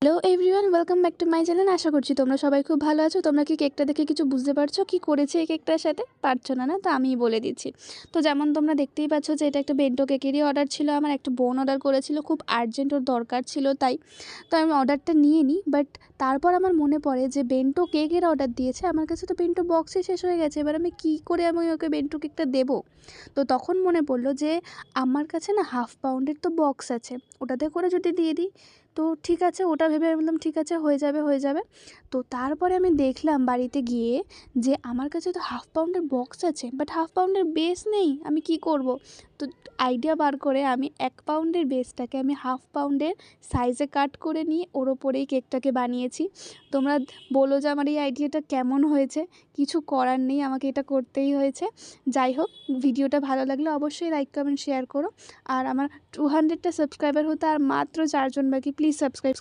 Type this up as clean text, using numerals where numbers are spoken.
Hello everyone, welcome back to my channel. আশা করছি তোমরা সবাই খুব ভালো আছো। তোমরা কি কেকটা দেখে কিছু বুঝতে পারছো কি করেছে এই কেকটার সাথে? পারছো না, না তো আমিই বলে দিচ্ছি। তো যেমন তোমরা দেখতেই পাচ্ছ যে এটা একটা বেন্টো কেকেরই অর্ডার ছিল। আমার একটা বোন অর্ডার করেছিল, খুব আর্জেন্ট ওর দরকার ছিল তাই। তো আমি অর্ডারটা নিয়ে নিই, বাট তারপর আমার মনে পড়ে যে বেন্টো কেকের অর্ডার দিয়েছে, আমার কাছে তো বেন্টো বক্সই শেষ হয়ে গেছে। এবার আমি কী করে ওকে বেন্টো কেকটা দেবো? তো তখন মনে পড়লো যে আমার কাছে না হাফ পাউন্ডের তো বক্স আছে, ওটাতে করে যদি দিয়ে দিই তো ঠিক আছে। ওটা ভেবে আমি বললাম ঠিক আছে, হয়ে যাবে হয়ে যাবে। তো তারপরে আমি দেখলাম বাড়িতে গিয়ে যে আমার কাছে তো হাফ পাউন্ডের বক্স আছে, বাট হাফ পাউন্ডের বেস নেই। আমি কি করব? তো আইডিয়া বার করে আমি 1 পাউন্ডের বেসটাকে আমি হাফ পাউন্ডের সাইজে কাট করে নিয়ে ওর ওপরেই কেকটাকে বানিয়েছি। তোমরা বলো যে আমার এই আইডিয়াটা কেমন হয়েছে? কিছু করার নেই, আমাকে এটা করতেই হয়েছে। যাই হোক, ভিডিওটা ভালো লাগলে অবশ্যই লাইক কমেন্ট শেয়ার করো। আর আমার 200টা সাবস্ক্রাইবার হতে আর মাত্র 4 জন বাকি। Please subscribe